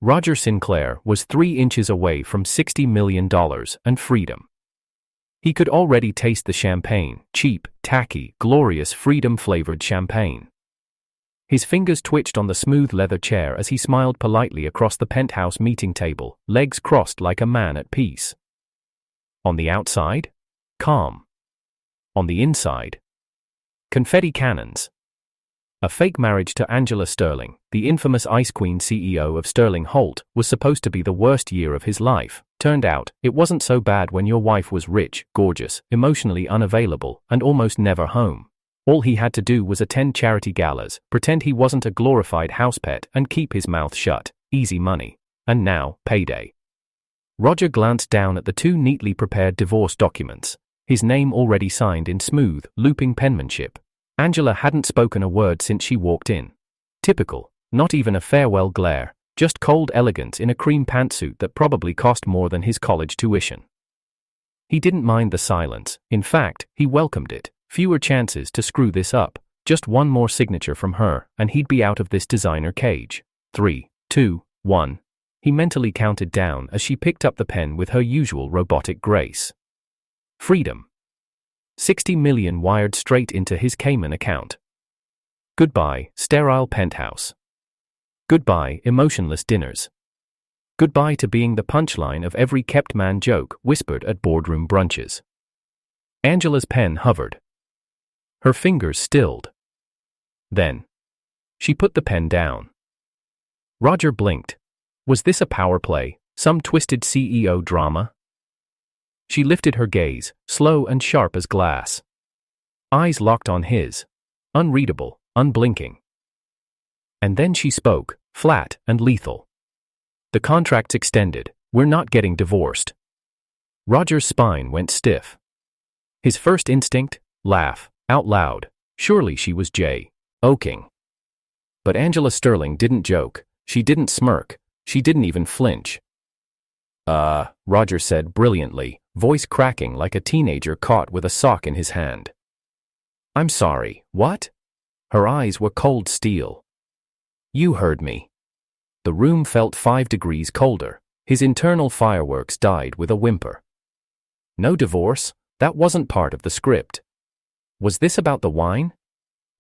Roger Sinclair was 3 inches away from $60 million and freedom. He could already taste the champagne, cheap, tacky, glorious freedom-flavored champagne. His fingers twitched on the smooth leather chair as he smiled politely across the penthouse meeting table, legs crossed like a man at peace. On the outside? Calm. On the inside? Confetti cannons. A fake marriage to Angela Sterling, the infamous Ice Queen CEO of Sterling Holt, was supposed to be the worst year of his life. Turned out, it wasn't so bad when your wife was rich, gorgeous, emotionally unavailable, and almost never home. All he had to do was attend charity galas, pretend he wasn't a glorified house pet, and keep his mouth shut. Easy money. And now, payday. Roger glanced down at the 2 neatly prepared divorce documents, his name already signed in smooth, looping penmanship. Angela hadn't spoken a word since she walked in. Typical, not even a farewell glare, just cold elegance in a cream pantsuit that probably cost more than his college tuition. He didn't mind the silence, in fact, he welcomed it. Fewer chances to screw this up, just one more signature from her, and he'd be out of this designer cage. 3, 2, 1. He mentally counted down as she picked up the pen with her usual robotic grace. Freedom. 60 million wired straight into his Cayman account. Goodbye, sterile penthouse. Goodbye, emotionless dinners. Goodbye to being the punchline of every kept man joke whispered at boardroom brunches. Angela's pen hovered. Her fingers stilled. Then, she put the pen down. Roger blinked. Was this a power play, some twisted CEO drama? She lifted her gaze, slow and sharp as glass. Eyes locked on his. Unreadable, unblinking. And then she spoke, flat and lethal. The contract's extended. We're not getting divorced. Roger's spine went stiff. His first instinct? Laugh, out loud. Surely she was joking. But Angela Sterling didn't joke. She didn't smirk. She didn't even flinch. Roger said brilliantly, voice cracking like a teenager caught with a sock in his hand. I'm sorry, what? Her eyes were cold steel. You heard me. The room felt 5 degrees colder. His internal fireworks died with a whimper. No divorce? That wasn't part of the script. Was this about the wine?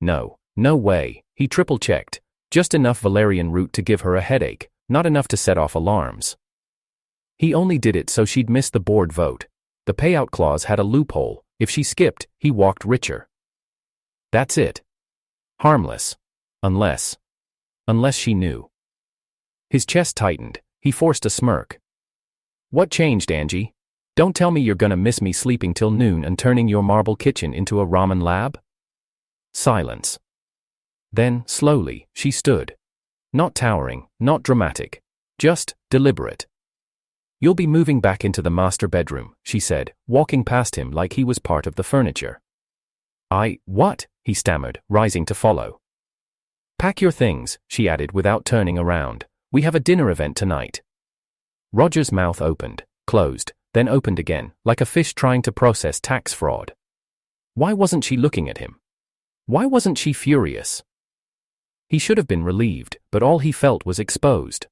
No way, he triple-checked. Just enough valerian root to give her a headache, not enough to set off alarms. He only did it so she'd miss the board vote. The payout clause had a loophole. If she skipped, he walked richer. That's it. Harmless. Unless she knew. His chest tightened. He forced a smirk. What changed, Angie? Don't tell me you're gonna miss me sleeping till noon and turning your marble kitchen into a ramen lab? Silence. Then, slowly, she stood. Not towering, not dramatic. Just deliberate. You'll be moving back into the master bedroom, she said, walking past him like he was part of the furniture. What? He stammered, rising to follow. Pack your things, she added without turning around. We have a dinner event tonight. Roger's mouth opened, closed, then opened again, like a fish trying to process tax fraud. Why wasn't she looking at him? Why wasn't she furious? He should have been relieved, but all he felt was exposed.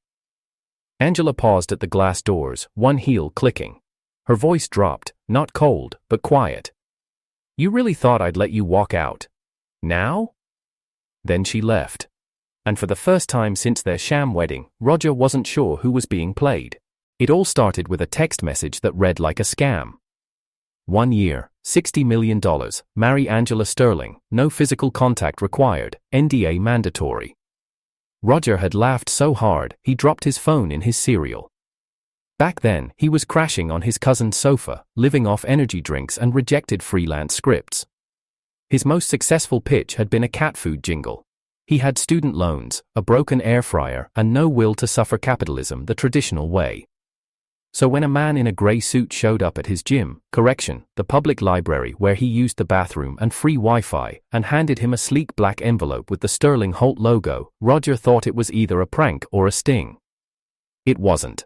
Angela paused at the glass doors, one heel clicking. Her voice dropped, not cold, but quiet. You really thought I'd let you walk out? Now? Then she left. And for the first time since their sham wedding, Roger wasn't sure who was being played. It all started with a text message that read like a scam. 1 year, $60 million, marry Angela Sterling, no physical contact required, NDA mandatory. Roger had laughed so hard, he dropped his phone in his cereal. Back then, he was crashing on his cousin's sofa, living off energy drinks and rejected freelance scripts. His most successful pitch had been a cat food jingle. He had student loans, a broken air fryer, and no will to suffer capitalism the traditional way. So when a man in a gray suit showed up at his gym, the public library where he used the bathroom and free Wi-Fi, and handed him a sleek black envelope with the Sterling Holt logo, Roger thought it was either a prank or a sting. It wasn't.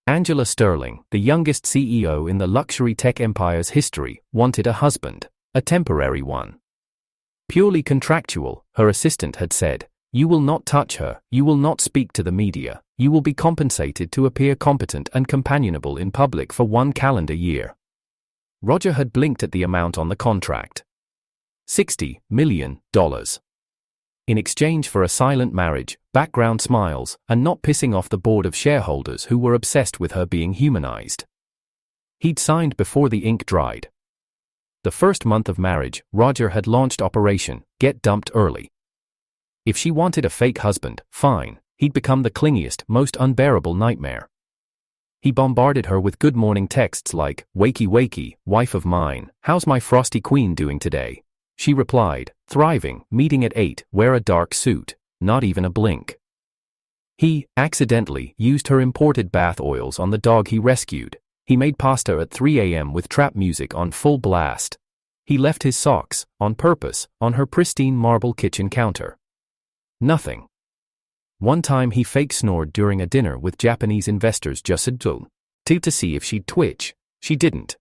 Angela Sterling, the youngest CEO in the luxury tech empire's history, wanted a husband, a temporary one. Purely contractual, her assistant had said. You will not touch her, you will not speak to the media, you will be compensated to appear competent and companionable in public for 1 calendar year. Roger had blinked at the amount on the contract. $60 million. In exchange for a silent marriage, background smiles, and not pissing off the board of shareholders who were obsessed with her being humanized. He'd signed before the ink dried. The first month of marriage, Roger had launched Operation Get Dumped Early. If she wanted a fake husband, fine, he'd become the clingiest, most unbearable nightmare. He bombarded her with good morning texts like, "Wakey wakey, wife of mine, how's my frosty queen doing today?" She replied, "Thriving, meeting at 8, wear a dark suit," not even a blink. He, accidentally, used her imported bath oils on the dog he rescued. He made pasta at 3 a.m. with trap music on full blast. He left his socks, on purpose, on her pristine marble kitchen counter. Nothing. One time he fake snored during a dinner with Japanese investors just to see if she'd twitch. She didn't.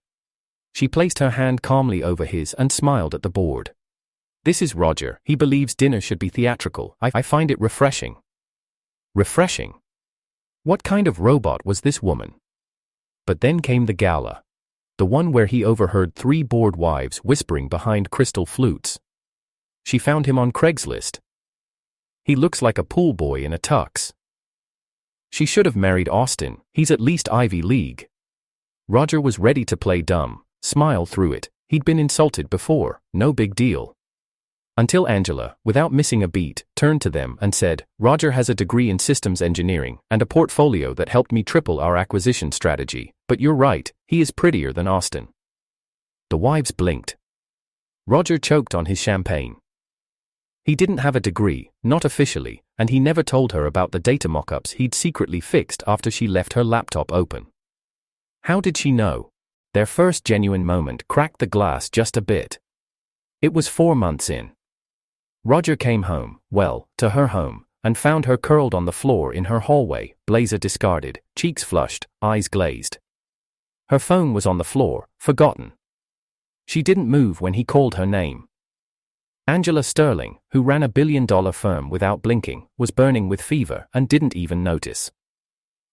She placed her hand calmly over his and smiled at the board. This is Roger, he believes dinner should be theatrical. I find it refreshing. Refreshing? What kind of robot was this woman? But then came the gala. The one where he overheard 3 bored wives whispering behind crystal flutes. She found him on Craigslist. He looks like a pool boy in a tux. She should have married Austin, he's at least Ivy League. Roger was ready to play dumb, smile through it, he'd been insulted before, no big deal. Until Angela, without missing a beat, turned to them and said, "Roger has a degree in systems engineering and a portfolio that helped me triple our acquisition strategy, but you're right, he is prettier than Austin." The wives blinked. Roger choked on his champagne. He didn't have a degree, not officially, and he never told her about the data mockups he'd secretly fixed after she left her laptop open. How did she know? Their first genuine moment cracked the glass just a bit. It was 4 months in. Roger came home, well, to her home, and found her curled on the floor in her hallway, blazer discarded, cheeks flushed, eyes glazed. Her phone was on the floor, forgotten. She didn't move when he called her name. Angela Sterling, who ran a billion-dollar firm without blinking, was burning with fever and didn't even notice.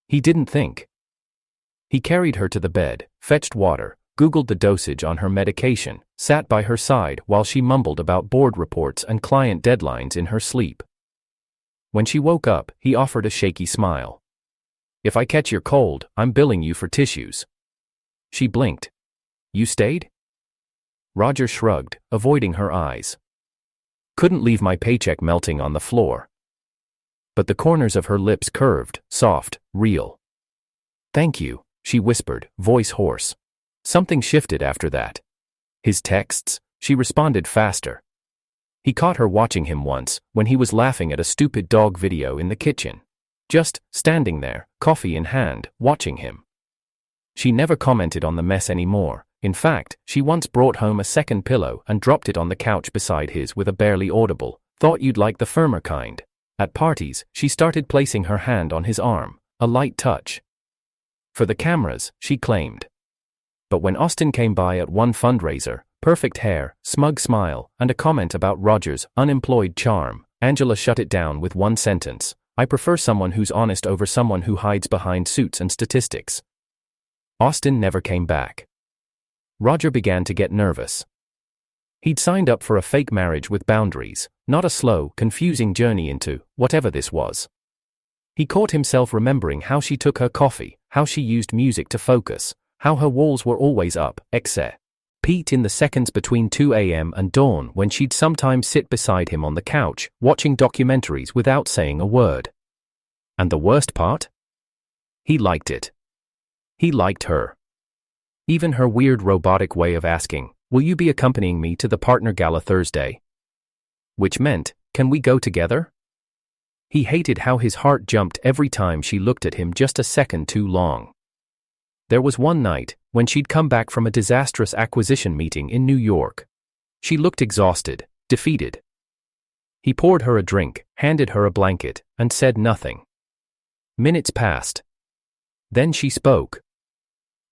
He didn't think. He carried her to the bed, fetched water, Googled the dosage on her medication, sat by her side while she mumbled about board reports and client deadlines in her sleep. When she woke up, he offered a shaky smile. "If I catch your cold, I'm billing you for tissues." She blinked. "You stayed?" Roger shrugged, avoiding her eyes. "Couldn't leave my paycheck melting on the floor." But the corners of her lips curved, soft, real. "Thank you," she whispered, voice hoarse. Something shifted after that. His texts, she responded faster. He caught her watching him once, when he was laughing at a stupid dog video in the kitchen. Just, standing there, coffee in hand, watching him. She never commented on the mess anymore. In fact, she once brought home a second pillow and dropped it on the couch beside his with a barely audible, "Thought you'd like the firmer kind." At parties, she started placing her hand on his arm, a light touch. For the cameras, she claimed. But when Austin came by at one fundraiser, perfect hair, smug smile, and a comment about Roger's unemployed charm, Angela shut it down with one sentence: "I prefer someone who's honest over someone who hides behind suits and statistics." Austin never came back. Roger began to get nervous. He'd signed up for a fake marriage with boundaries, not a slow, confusing journey into whatever this was. He caught himself remembering how she took her coffee, how she used music to focus, how her walls were always up, etc. Pete in the seconds between 2 a.m. and dawn when she'd sometimes sit beside him on the couch, watching documentaries without saying a word. And the worst part? He liked it. He liked her. Even her weird robotic way of asking, "Will you be accompanying me to the partner gala Thursday?" Which meant, "Can we go together?" He hated how his heart jumped every time she looked at him just a second too long. There was one night, when she'd come back from a disastrous acquisition meeting in New York. She looked exhausted, defeated. He poured her a drink, handed her a blanket, and said nothing. Minutes passed. Then she spoke.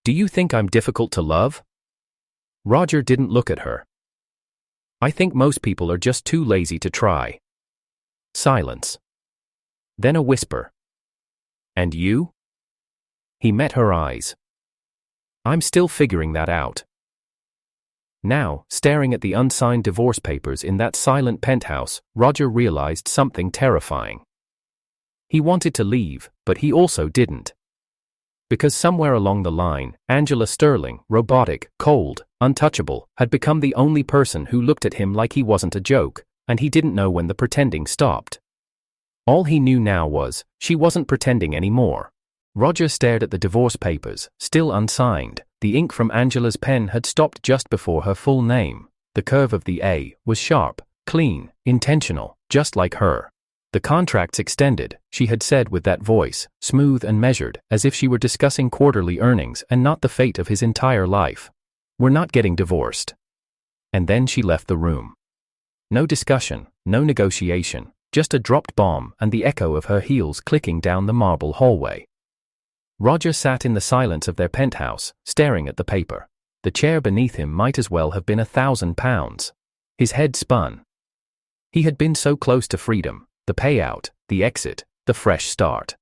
"Do you think I'm difficult to love?" Roger didn't look at her. "I think most people are just too lazy to try." Silence. Then a whisper. And you? He met her eyes. I'm still figuring that out. Now, staring at the unsigned divorce papers in that silent penthouse, Roger realized something terrifying. He wanted to leave, but he also didn't. Because somewhere along the line, Angela Sterling, robotic, cold, untouchable, had become the only person who looked at him like he wasn't a joke, and he didn't know when the pretending stopped. All he knew now was, she wasn't pretending anymore. Roger stared at the divorce papers, still unsigned. The ink from Angela's pen had stopped just before her full name. The curve of the A was sharp, clean, intentional, just like her. The contracts extended, she had said with that voice, smooth and measured, as if she were discussing quarterly earnings and not the fate of his entire life. We're not getting divorced. And then she left the room. No discussion, no negotiation, just a dropped bomb and the echo of her heels clicking down the marble hallway. Roger sat in the silence of their penthouse, staring at the paper. The chair beneath him might as well have been 1,000 pounds. His head spun. He had been so close to freedom, the payout, the exit, the fresh start.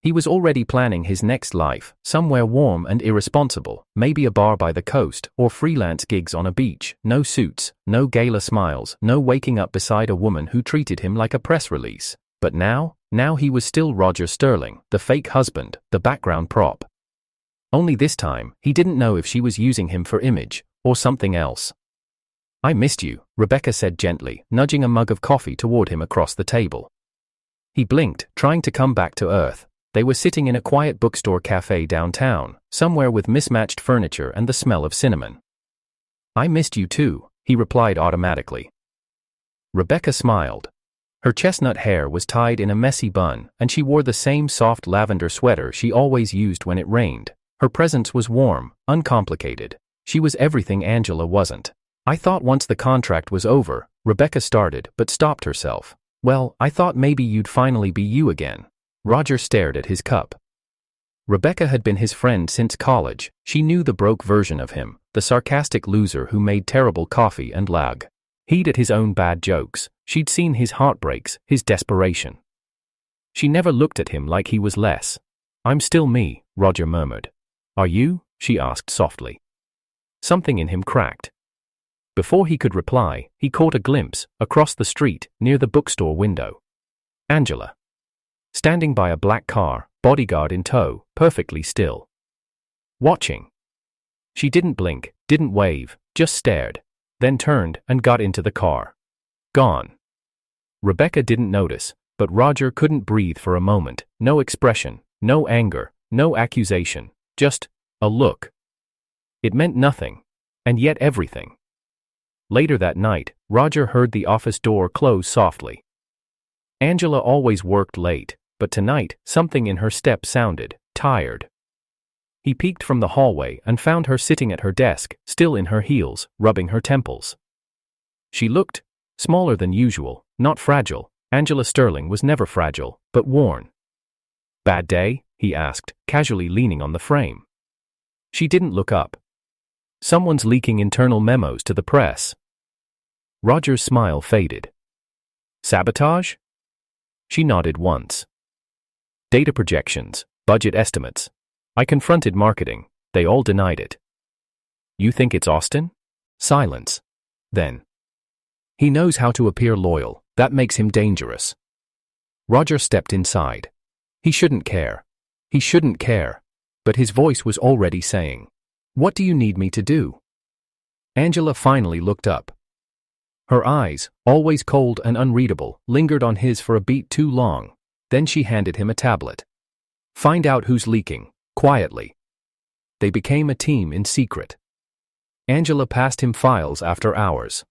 He was already planning his next life, somewhere warm and irresponsible, maybe a bar by the coast, or freelance gigs on a beach, no suits, no gala smiles, no waking up beside a woman who treated him like a press release. But now he was still Roger Sterling, the fake husband, the background prop. Only this time, he didn't know if she was using him for image, or something else. I missed you, Rebecca said gently, nudging a mug of coffee toward him across the table. He blinked, trying to come back to earth. They were sitting in a quiet bookstore cafe downtown, somewhere with mismatched furniture and the smell of cinnamon. I missed you too, he replied automatically. Rebecca smiled. Her chestnut hair was tied in a messy bun, and she wore the same soft lavender sweater she always used when it rained. Her presence was warm, uncomplicated. She was everything Angela wasn't. I thought once the contract was over, Rebecca started, but stopped herself. Well, I thought maybe you'd finally be you again. Roger stared at his cup. Rebecca had been his friend since college. She knew the broke version of him, the sarcastic loser who made terrible coffee and lag. He'd at his own bad jokes. She'd seen his heartbreaks, his desperation. She never looked at him like he was less. I'm still me, Roger murmured. Are you? She asked softly. Something in him cracked. Before he could reply, he caught a glimpse, across the street, near the bookstore window. Angela. Standing by a black car, bodyguard in tow, perfectly still. Watching. She didn't blink, didn't wave, just stared, then turned and got into the car. Gone. Rebecca didn't notice, but Roger couldn't breathe for a moment. No expression, no anger, no accusation, just a look. It meant nothing, and yet everything. Later that night, Roger heard the office door close softly. Angela always worked late, but tonight, something in her step sounded tired. He peeked from the hallway and found her sitting at her desk, still in her heels, rubbing her temples. She looked smaller than usual, not fragile. Angela Sterling was never fragile, but worn. Bad day? He asked, casually leaning on the frame. She didn't look up. Someone's leaking internal memos to the press. Roger's smile faded. Sabotage? She nodded once. Data projections, budget estimates. I confronted marketing. They all denied it. You think it's Austin? Silence. Then. He knows how to appear loyal. That makes him dangerous. Roger stepped inside. He shouldn't care. He shouldn't care. But his voice was already saying, "What do you need me to do?" Angela finally looked up. Her eyes, always cold and unreadable, lingered on his for a beat too long. Then she handed him a tablet. Find out who's leaking, quietly. They became a team in secret. Angela passed him files after hours.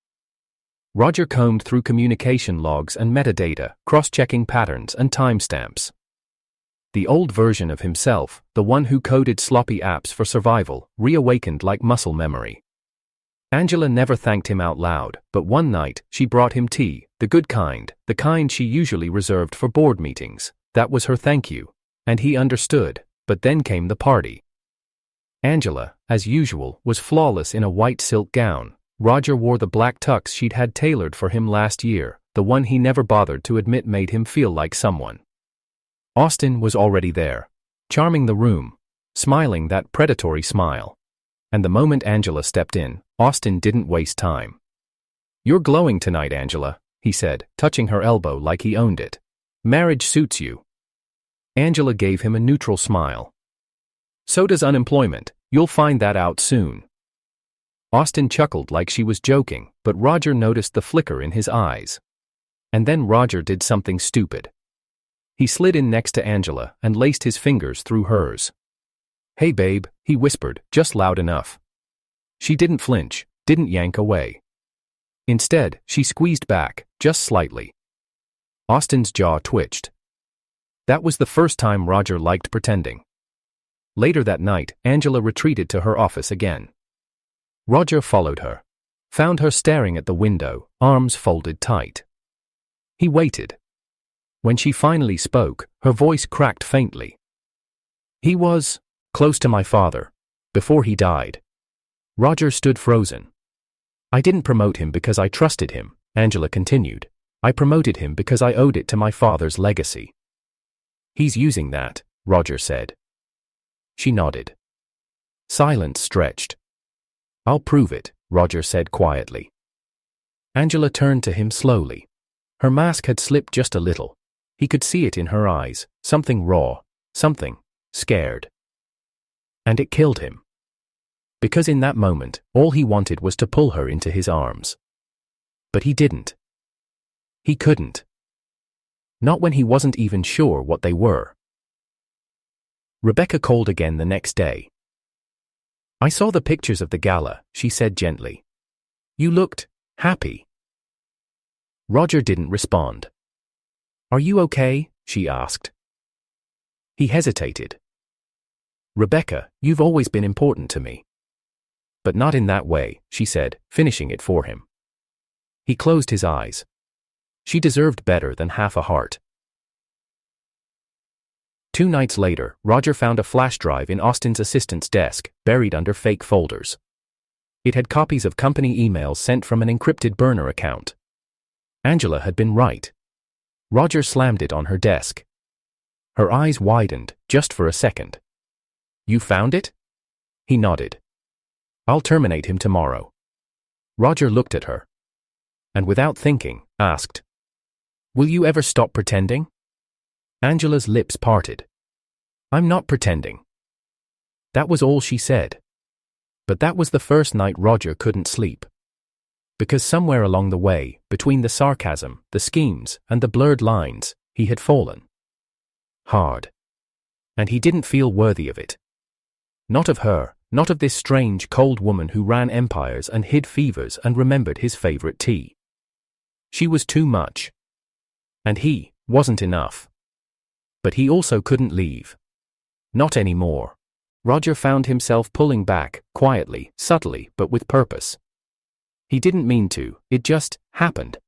Roger combed through communication logs and metadata, cross-checking patterns and timestamps. The old version of himself, the one who coded sloppy apps for survival, reawakened like muscle memory. Angela never thanked him out loud, but one night, she brought him tea, the good kind, the kind she usually reserved for board meetings. That was her thank you. And he understood, but then came the party. Angela, as usual, was flawless in a white silk gown. Roger wore the black tux she'd had tailored for him last year, the one he never bothered to admit made him feel like someone. Austin was already there, charming the room, smiling that predatory smile. And the moment Angela stepped in, Austin didn't waste time. "You're glowing tonight, Angela," he said, touching her elbow like he owned it. "Marriage suits you." Angela gave him a neutral smile. "So does unemployment, you'll find that out soon." Austin chuckled like she was joking, but Roger noticed the flicker in his eyes. And then Roger did something stupid. He slid in next to Angela and laced his fingers through hers. "Hey babe," he whispered, just loud enough. She didn't flinch, didn't yank away. Instead, she squeezed back, just slightly. Austin's jaw twitched. That was the first time Roger liked pretending. Later that night, Angela retreated to her office again. Roger followed her. Found her staring at the window, arms folded tight. He waited. When she finally spoke, her voice cracked faintly. "He was close to my father before he died." Roger stood frozen. "I didn't promote him because I trusted him," Angela continued. "I promoted him because I owed it to my father's legacy." "He's using that," Roger said. She nodded. Silence stretched. "I'll prove it," Roger said quietly. Angela turned to him slowly. Her mask had slipped just a little. He could see it in her eyes, something raw, something scared. And it killed him. Because in that moment, all he wanted was to pull her into his arms. But he didn't. He couldn't. Not when he wasn't even sure what they were. Rebecca called again the next day. "I saw the pictures of the gala," she said gently. "You looked happy." Roger didn't respond. "Are you okay?" she asked. He hesitated. "Rebecca, you've always been important to me." "But not in that way," she said, finishing it for him. He closed his eyes. She deserved better than half a heart. 2 nights later, Roger found a flash drive in Austin's assistant's desk, buried under fake folders. It had copies of company emails sent from an encrypted burner account. Angela had been right. Roger slammed it on her desk. Her eyes widened, just for a second. "You found it?" He nodded. "I'll terminate him tomorrow." Roger looked at her. And without thinking, asked, "Will you ever stop pretending?" Angela's lips parted. "I'm not pretending." That was all she said. But that was the first night Roger couldn't sleep. Because somewhere along the way, between the sarcasm, the schemes, and the blurred lines, he had fallen. Hard. And he didn't feel worthy of it. Not of her, not of this strange, cold woman who ran empires and hid fevers and remembered his favorite tea. She was too much. And he wasn't enough. But he also couldn't leave. Not anymore. Roger found himself pulling back, quietly, subtly, but with purpose. He didn't mean to, it just happened.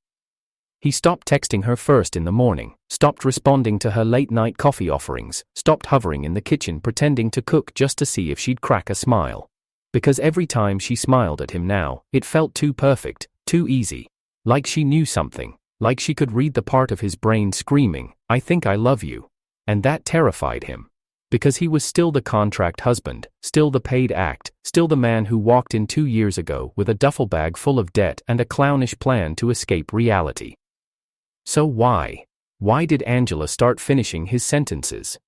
He stopped texting her first in the morning, stopped responding to her late-night coffee offerings, stopped hovering in the kitchen pretending to cook just to see if she'd crack a smile. Because every time she smiled at him now, it felt too perfect, too easy. Like she knew something, like she could read the part of his brain screaming, "I think I love you." And that terrified him. Because he was still the contract husband, still the paid act, still the man who walked in 2 years ago with a duffel bag full of debt and a clownish plan to escape reality. So why did Angela start finishing his sentences?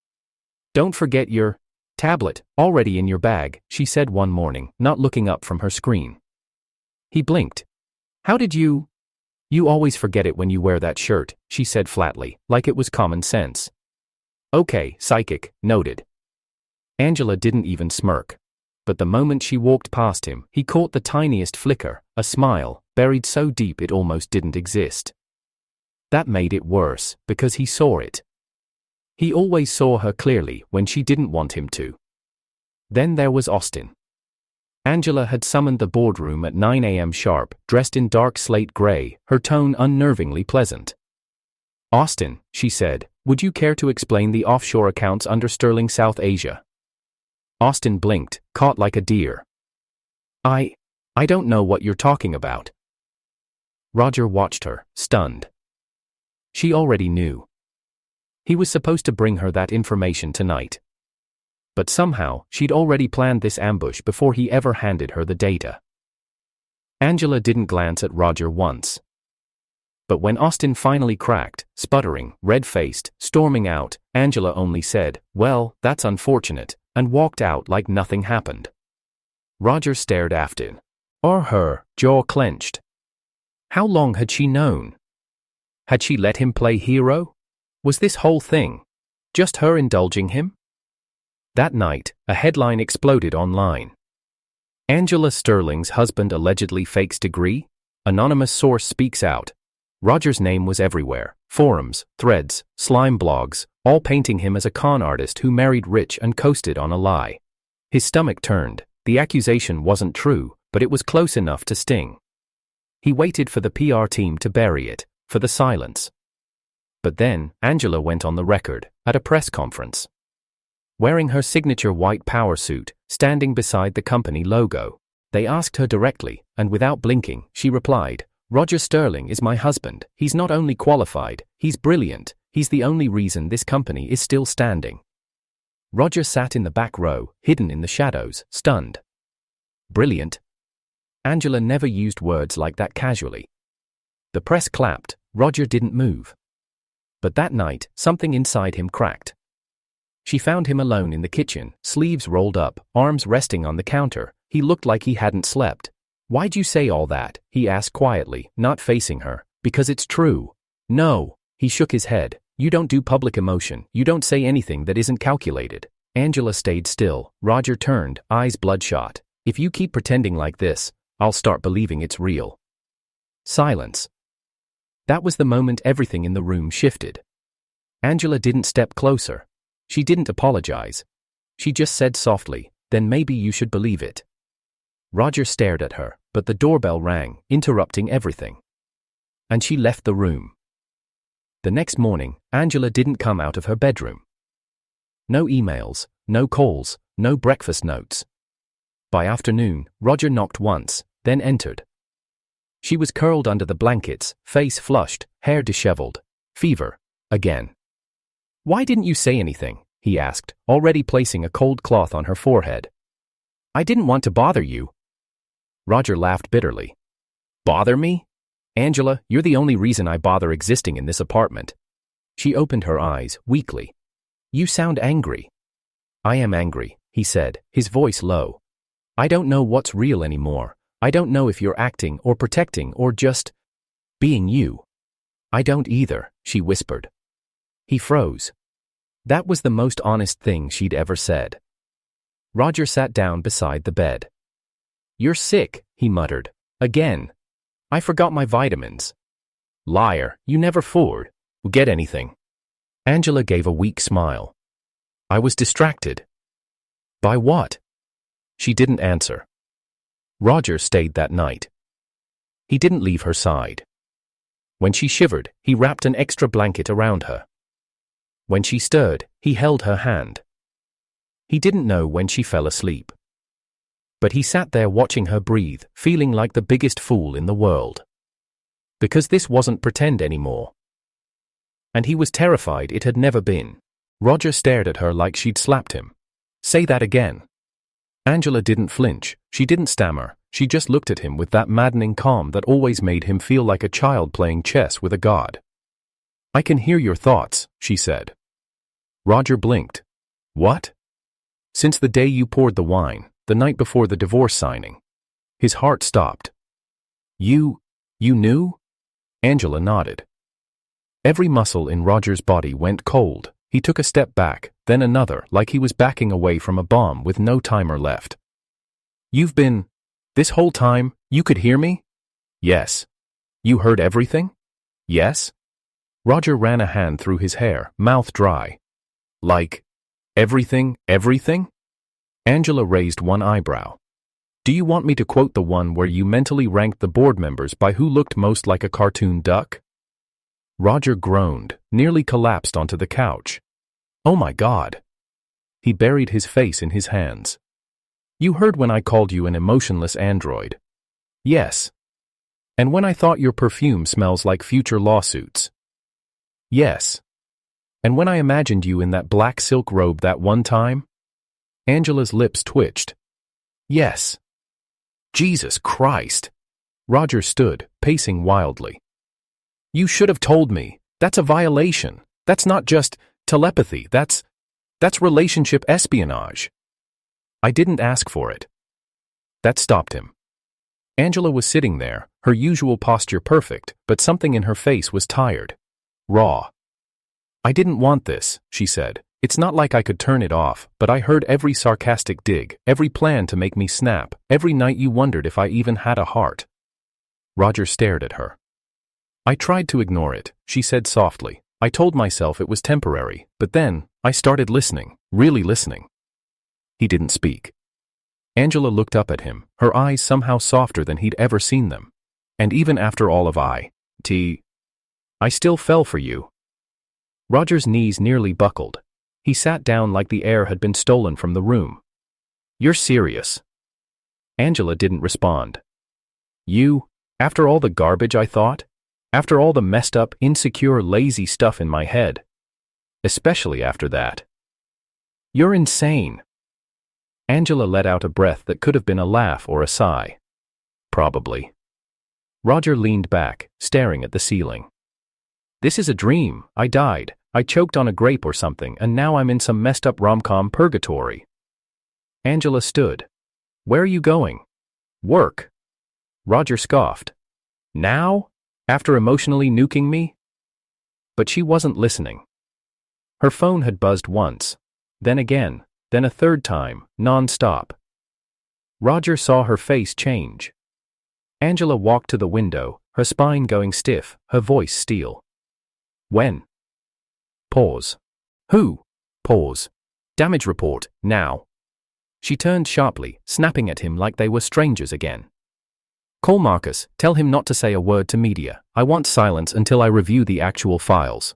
"Don't forget your tablet, already in your bag," she said one morning, not looking up from her screen. He blinked. "How did you?" "You always forget it when you wear that shirt," she said flatly, like it was common sense. "Okay, psychic, noted." Angela didn't even smirk. But the moment she walked past him, he caught the tiniest flicker, a smile, buried so deep it almost didn't exist. That made it worse, because he saw it. He always saw her clearly when she didn't want him to. Then there was Austin. Angela had summoned the boardroom at 9 a.m. sharp, dressed in dark slate gray, her tone unnervingly pleasant. "Austin," she said, "would you care to explain the offshore accounts under Sterling South Asia?" Austin blinked, caught like a deer. I don't know what you're talking about." Roger watched her, stunned. She already knew. He was supposed to bring her that information tonight. But somehow, she'd already planned this ambush before he ever handed her the data. Angela didn't glance at Roger once. But when Austin finally cracked, sputtering, red-faced, storming out, Angela only said, "Well, that's unfortunate," and walked out like nothing happened. Roger stared after her, jaw clenched. How long had she known? Had she let him play hero? Was this whole thing just her indulging him? That night, a headline exploded online. Angela Sterling's husband allegedly fakes degree? Anonymous source speaks out. Roger's name was everywhere. Forums, threads, slime blogs, all painting him as a con artist who married rich and coasted on a lie. His stomach turned. The accusation wasn't true, but it was close enough to sting. He waited for the PR team to bury it, for the silence. But then, Angela went on the record, at a press conference. Wearing her signature white power suit, standing beside the company logo. They asked her directly, and without blinking, she replied, "Roger Sterling is my husband. He's not only qualified, he's brilliant. He's the only reason this company is still standing." Roger sat in the back row, hidden in the shadows, stunned. Brilliant? Angela never used words like that casually. The press clapped. Roger didn't move. But that night, something inside him cracked. She found him alone in the kitchen, sleeves rolled up, arms resting on the counter. He looked like he hadn't slept. "Why'd you say all that?" he asked quietly, not facing her. "Because it's true." "No." He shook his head. "You don't do public emotion. You don't say anything that isn't calculated." Angela stayed still. Roger turned, eyes bloodshot. "If you keep pretending like this, I'll start believing it's real." Silence. That was the moment everything in the room shifted. Angela didn't step closer. She didn't apologize. She just said softly, "Then maybe you should believe it." Roger stared at her, but the doorbell rang, interrupting everything. And she left the room. The next morning, Angela didn't come out of her bedroom. No emails, no calls, no breakfast notes. By afternoon, Roger knocked once, then entered. She was curled under the blankets, face flushed, hair disheveled. Fever. Again. "Why didn't you say anything?" he asked, already placing a cold cloth on her forehead. "I didn't want to bother you." Roger laughed bitterly. "Bother me? Angela, you're the only reason I bother existing in this apartment." She opened her eyes, weakly. "You sound angry." "I am angry," he said, his voice low. "I don't know what's real anymore. I don't know if you're acting or protecting or just being you." "I don't either," she whispered. He froze. That was the most honest thing she'd ever said. Roger sat down beside the bed. "You're sick," he muttered. "Again. I forgot my vitamins." "Liar, you never forget anything." Angela gave a weak smile. "I was distracted." "By what?" She didn't answer. Roger stayed that night. He didn't leave her side. When she shivered, he wrapped an extra blanket around her. When she stirred, he held her hand. He didn't know when she fell asleep. But he sat there watching her breathe, feeling like the biggest fool in the world. Because this wasn't pretend anymore. And he was terrified it had never been. Roger stared at her like she'd slapped him. "Say that again." Angela didn't flinch, she didn't stammer, she just looked at him with that maddening calm that always made him feel like a child playing chess with a god. "I can hear your thoughts," she said. Roger blinked. "What?" "Since the day you poured the wine, the night before the divorce signing." His heart stopped. You knew?" Angela nodded. Every muscle in Roger's body went cold. He took a step back, then another, like he was backing away from a bomb with no timer left. "You've been... this whole time, you could hear me?" "Yes." "You heard everything?" "Yes." Roger ran a hand through his hair, mouth dry. "Like, everything?" Angela raised one eyebrow. "Do you want me to quote the one where you mentally ranked the board members by who looked most like a cartoon duck?" Roger groaned, nearly collapsed onto the couch. "Oh my God." He buried his face in his hands. "You heard when I called you an emotionless android?" "Yes." "And when I thought your perfume smells like future lawsuits?" Yes. And when I imagined you in that black silk robe that one time? Angela's lips twitched. Yes. Jesus Christ. Roger stood, pacing wildly. You should have told me. That's a violation. That's not just telepathy. That's relationship espionage. I didn't ask for it. That stopped him. Angela was sitting there, her usual posture perfect, but something in her face was tired. Raw. I didn't want this, she said. It's not like I could turn it off, but I heard every sarcastic dig, every plan to make me snap, every night you wondered if I even had a heart. Roger stared at her. I tried to ignore it, she said softly. I told myself it was temporary, but then, I started listening, really listening. He didn't speak. Angela looked up at him, her eyes somehow softer than he'd ever seen them. And even after all of I still fell for you. Roger's knees nearly buckled. He sat down like the air had been stolen from the room. You're serious? Angela didn't respond. You, after all the garbage I thought? After all the messed up, insecure, lazy stuff in my head? Especially after that. You're insane. Angela let out a breath that could have been a laugh or a sigh. Probably. Roger leaned back, staring at the ceiling. This is a dream. I died. I choked on a grape or something, and now I'm in some messed up rom-com purgatory. Angela stood. Where are you going? Work. Roger scoffed. Now? After emotionally nuking me? But she wasn't listening. Her phone had buzzed once, then again, then a third time, non-stop. Roger saw her face change. Angela walked to the window, her spine going stiff, her voice steel. When? Pause. Who? Pause. Damage report, now. She turned sharply, snapping at him like they were strangers again. Call Marcus, tell him not to say a word to media. I want silence until I review the actual files.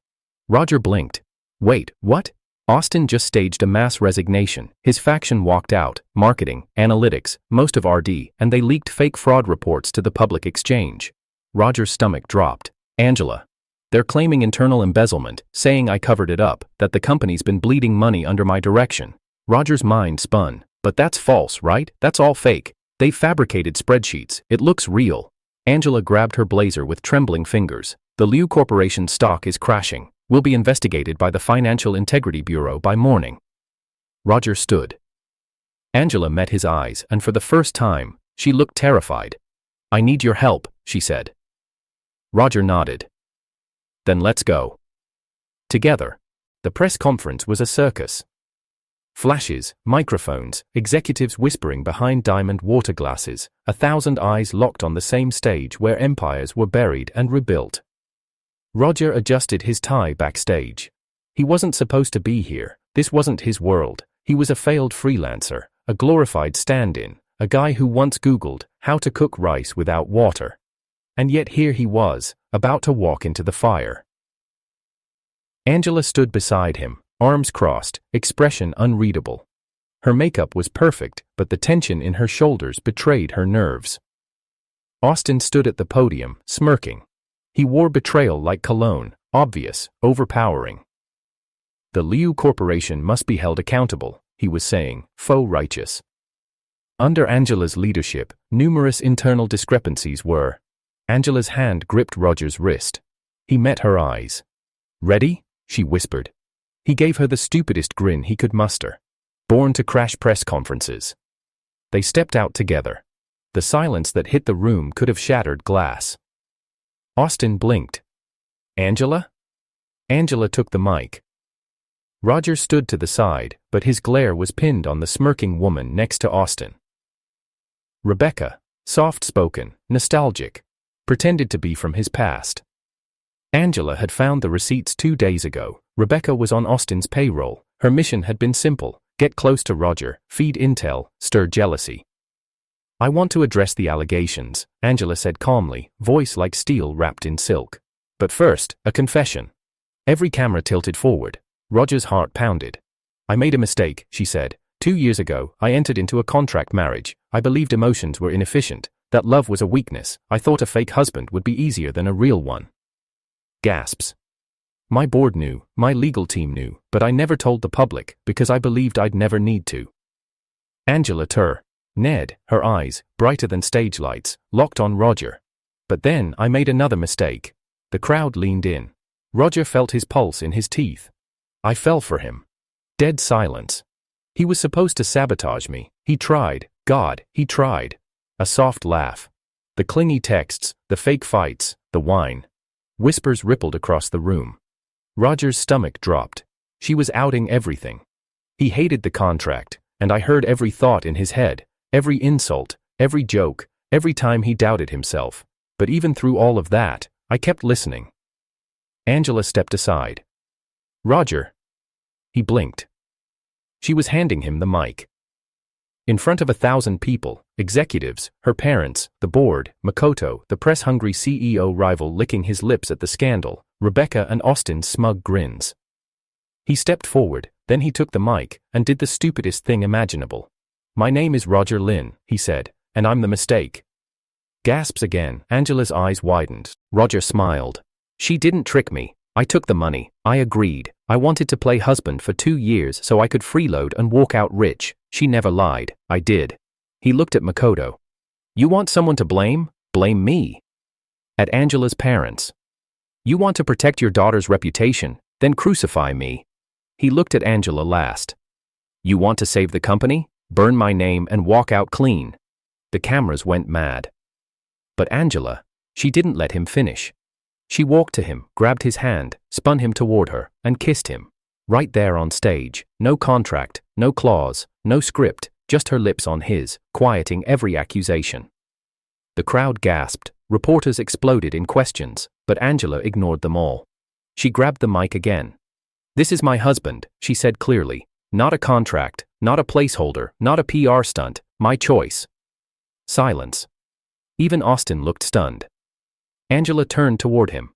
Roger blinked. Wait, what? Austin just staged a mass resignation. His faction walked out, marketing, analytics, most of RD, and they leaked fake fraud reports to the public exchange. Roger's stomach dropped. Angela. They're claiming internal embezzlement, saying I covered it up, that the company's been bleeding money under my direction. Roger's mind spun. But that's false, right? That's all fake. They fabricated spreadsheets. It looks real. Angela grabbed her blazer with trembling fingers. The Liu Corporation stock is crashing. Will be investigated by the Financial Integrity Bureau by morning. Roger stood. Angela met his eyes, and for the first time, she looked terrified. I need your help, she said. Roger nodded. Then let's go. Together. The press conference was a circus. Flashes, microphones, executives whispering behind diamond water glasses, 1,000 eyes locked on the same stage where empires were buried and rebuilt. Roger adjusted his tie backstage. He wasn't supposed to be here. This wasn't his world. He was a failed freelancer, a glorified stand-in, a guy who once Googled how to cook rice without water. And yet here he was, about to walk into the fire. Angela stood beside him, arms crossed, expression unreadable. Her makeup was perfect, but the tension in her shoulders betrayed her nerves. Austin stood at the podium, smirking. He wore betrayal like cologne, obvious, overpowering. The Liu Corporation must be held accountable, he was saying, faux righteous. Under Angela's leadership, numerous internal discrepancies were. Angela's hand gripped Roger's wrist. He met her eyes. Ready? She whispered. He gave her the stupidest grin he could muster. Born to crash press conferences. They stepped out together. The silence that hit the room could have shattered glass. Austin blinked. Angela? Angela took the mic. Roger stood to the side, but his glare was pinned on the smirking woman next to Austin. Rebecca, soft-spoken, nostalgic, pretended to be from his past. Angela had found the receipts 2 days ago. Rebecca was on Austin's payroll. Her mission had been simple: get close to Roger, feed intel, stir jealousy. I want to address the allegations, Angela said calmly, voice like steel wrapped in silk. But first, a confession. Every camera tilted forward. Roger's heart pounded. I made a mistake, she said. 2 years ago, I entered into a contract marriage. I believed emotions were inefficient, that love was a weakness. I thought a fake husband would be easier than a real one. Gasps. My board knew, my legal team knew, but I never told the public because I believed I'd never need to. Angela Ned, her eyes, brighter than stage lights, locked on Roger. But then I made another mistake. The crowd leaned in. Roger felt his pulse in his teeth. I fell for him. Dead silence. He was supposed to sabotage me. He tried. God, he tried. A soft laugh. The clingy texts, the fake fights, the whine. Whispers rippled across the room. Roger's stomach dropped. She was outing everything. He hated the contract, and I heard every thought in his head, every insult, every joke, every time he doubted himself. But even through all of that, I kept listening. Angela stepped aside. Roger. He blinked. She was handing him the mic. In front of 1,000 people, executives, her parents, the board, Makoto, the press-hungry CEO rival licking his lips at the scandal, Rebecca and Austin's smug grins. He stepped forward, then he took the mic, and did the stupidest thing imaginable. My name is Roger Lin, he said, and I'm the mistake. Gasps again, Angela's eyes widened. Roger smiled. She didn't trick me. I took the money. I agreed. I wanted to play husband for 2 years so I could freeload and walk out rich. She never lied. I did. He looked at Makoto. You want someone to blame? Blame me. At Angela's parents. You want to protect your daughter's reputation? Then crucify me. He looked at Angela last. You want to save the company? Burn my name and walk out clean. The cameras went mad. But Angela, she didn't let him finish. She walked to him, grabbed his hand, spun him toward her, and kissed him. Right there on stage, no contract, no clause, no script, just her lips on his, quieting every accusation. The crowd gasped, reporters exploded in questions, but Angela ignored them all. She grabbed the mic again. This is my husband, she said clearly. Not a contract, not a placeholder, not a PR stunt, my choice. Silence. Even Austin looked stunned. Angela turned toward him.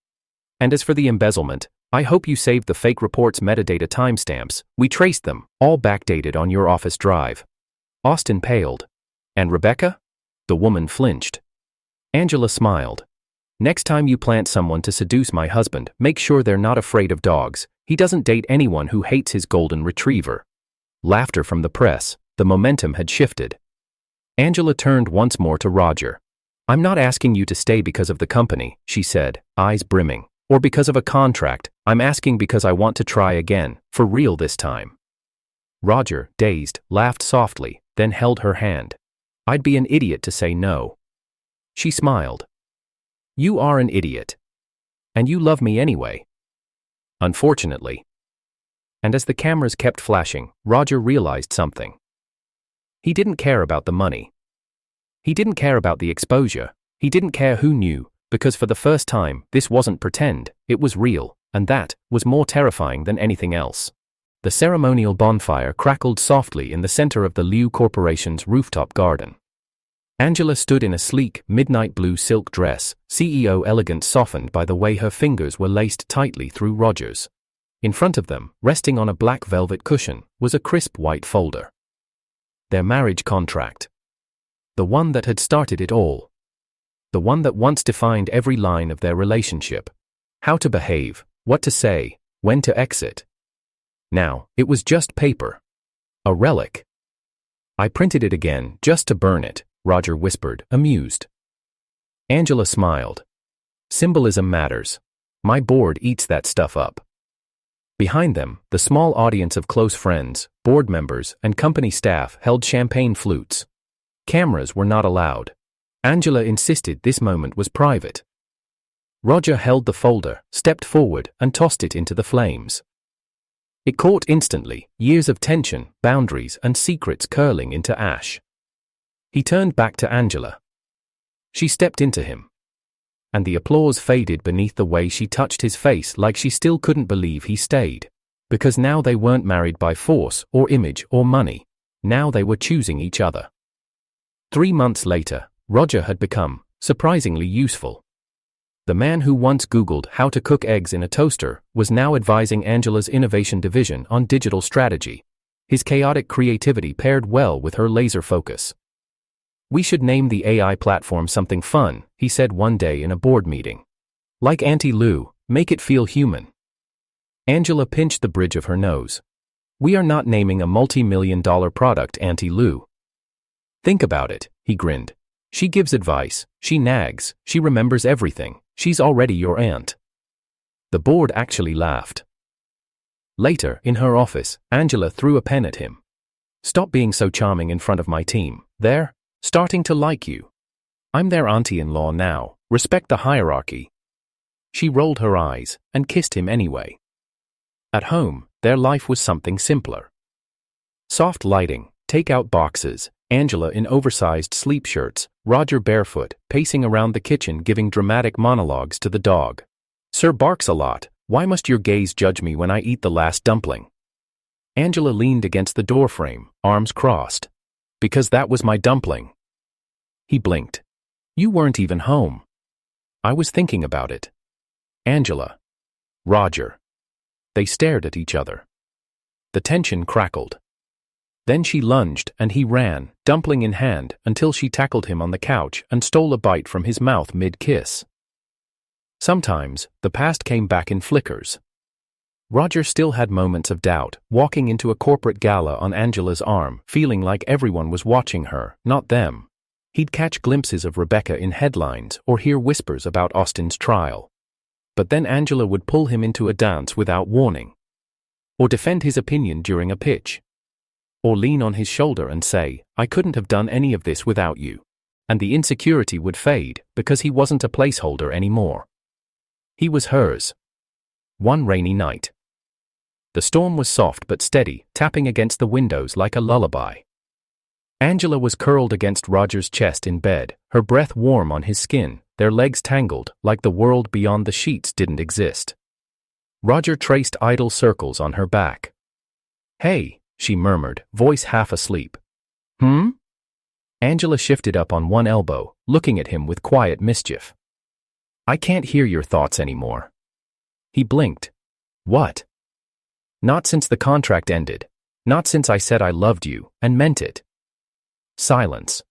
And as for the embezzlement, I hope you saved the fake report's metadata timestamps. We traced them, all backdated on your office drive. Austin paled. And Rebecca? The woman flinched. Angela smiled. Next time you plant someone to seduce my husband, make sure they're not afraid of dogs. He doesn't date anyone who hates his golden retriever. Laughter from the press. The momentum had shifted. Angela turned once more to Roger. I'm not asking you to stay because of the company, she said, eyes brimming, or because of a contract. I'm asking because I want to try again, for real this time. Roger, dazed, laughed softly, then held her hand. I'd be an idiot to say no. She smiled. You are an idiot. And you love me anyway. Unfortunately. And as the cameras kept flashing, Roger realized something. He didn't care about the money. He didn't care about the exposure. He didn't care who knew, because for the first time, this wasn't pretend, it was real, and that was more terrifying than anything else. The ceremonial bonfire crackled softly in the center of the Liu Corporation's rooftop garden. Angela stood in a sleek, midnight blue silk dress, CEO elegance softened by the way her fingers were laced tightly through Roger's. In front of them, resting on a black velvet cushion, was a crisp white folder. Their marriage contract. The one that had started it all. The one that once defined every line of their relationship. How to behave, what to say, when to exit. Now, it was just paper. A relic. I printed it again, just to burn it, Roger whispered, amused. Angela smiled. Symbolism matters. My board eats that stuff up. Behind them, the small audience of close friends, board members, and company staff held champagne flutes. Cameras were not allowed. Angela insisted this moment was private. Roger held the folder, stepped forward, and tossed it into the flames. It caught instantly, years of tension, boundaries, and secrets curling into ash. He turned back to Angela. She stepped into him. And the applause faded beneath the way she touched his face like she still couldn't believe he stayed. Because now they weren't married by force, or image, or money. Now they were choosing each other. 3 months later, Roger had become surprisingly useful. The man who once Googled how to cook eggs in a toaster was now advising Angela's innovation division on digital strategy. His chaotic creativity paired well with her laser focus. We should name the AI platform something fun, he said one day in a board meeting. Like Auntie Lou, make it feel human. Angela pinched the bridge of her nose. We are not naming a multi-million-dollar product, Auntie Lou. Think about it, he grinned. She gives advice, she nags, she remembers everything, she's already your aunt. The board actually laughed. Later, in her office, Angela threw a pen at him. Stop being so charming in front of my team. They're starting to like you. I'm their auntie-in-law now. Respect the hierarchy. She rolled her eyes and kissed him anyway. At home, their life was something simpler. Soft lighting, take-out boxes, Angela in oversized sleep shirts, Roger barefoot, pacing around the kitchen giving dramatic monologues to the dog. Sir barks a lot. Why must your gaze judge me when I eat the last dumpling? Angela leaned against the doorframe, arms crossed. Because that was my dumpling. He blinked. You weren't even home. I was thinking about it. Angela. Roger. They stared at each other. The tension crackled. Then she lunged and he ran, dumpling in hand, until she tackled him on the couch and stole a bite from his mouth mid-kiss. Sometimes, the past came back in flickers. Roger still had moments of doubt, walking into a corporate gala on Angela's arm, feeling like everyone was watching her, not them. He'd catch glimpses of Rebecca in headlines or hear whispers about Austin's trial. But then Angela would pull him into a dance without warning. Or defend his opinion during a pitch. Or lean on his shoulder and say, I couldn't have done any of this without you. And the insecurity would fade, because he wasn't a placeholder anymore. He was hers. One rainy night. The storm was soft but steady, tapping against the windows like a lullaby. Angela was curled against Roger's chest in bed, her breath warm on his skin, their legs tangled, like the world beyond the sheets didn't exist. Roger traced idle circles on her back. Hey, she murmured, voice half asleep. Angela shifted up on one elbow, looking at him with quiet mischief. I can't hear your thoughts anymore. He blinked. What? Not since the contract ended. Not since I said I loved you, and meant it. Silence.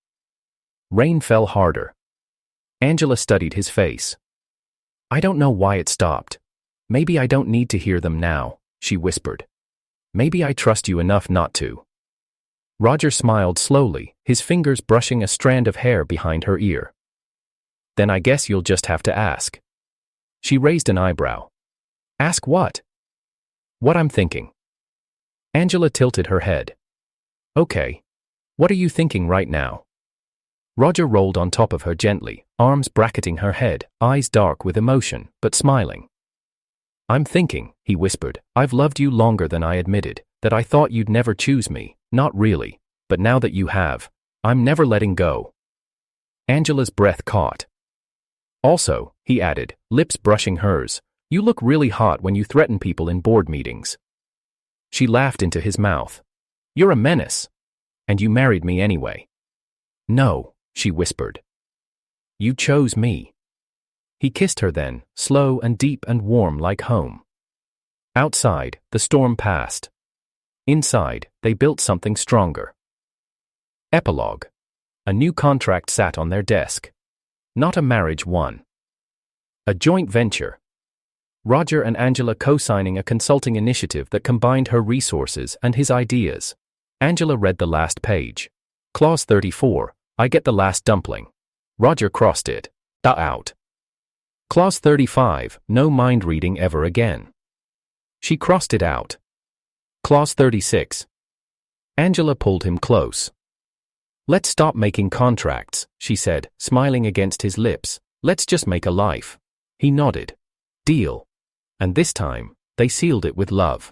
Rain fell harder. Angela studied his face. I don't know why it stopped. Maybe I don't need to hear them now, she whispered. Maybe I trust you enough not to. Roger smiled slowly, his fingers brushing a strand of hair behind her ear. Then I guess you'll just have to ask. She raised an eyebrow. Ask what? What I'm thinking. Angela tilted her head. Okay. What are you thinking right now? Roger rolled on top of her gently, arms bracketing her head, eyes dark with emotion, but smiling. I'm thinking, he whispered, I've loved you longer than I admitted, that I thought you'd never choose me, not really, but now that you have, I'm never letting go. Angela's breath caught. Also, he added, lips brushing hers, you look really hot when you threaten people in board meetings. She laughed into his mouth. You're a menace. And you married me anyway. No, she whispered. You chose me. He kissed her then, slow and deep and warm like home. Outside, the storm passed. Inside, they built something stronger. Epilogue. A new contract sat on their desk. Not a marriage one. A joint venture. Roger and Angela co-signing a consulting initiative that combined her resources and his ideas. Angela read the last page. Clause 34, I get the last dumpling. Roger crossed it. Out. Clause 35, no mind reading ever again. She crossed it out. Clause 36. Angela pulled him close. Let's stop making contracts, she said, smiling against his lips. Let's just make a life. He nodded. Deal. And this time, they sealed it with love.